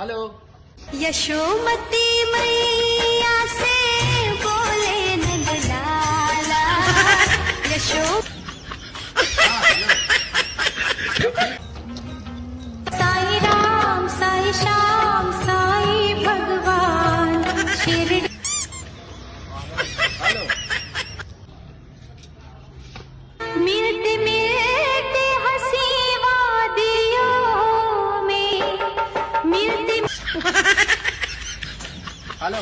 Hello. Yashomati मैया से बोले नंदलाला। यशो साई राम साई श्याम साई भगवान शिरडी। हेलो। मिलते मिलते हंसी वादियों में मिलते। हेलो।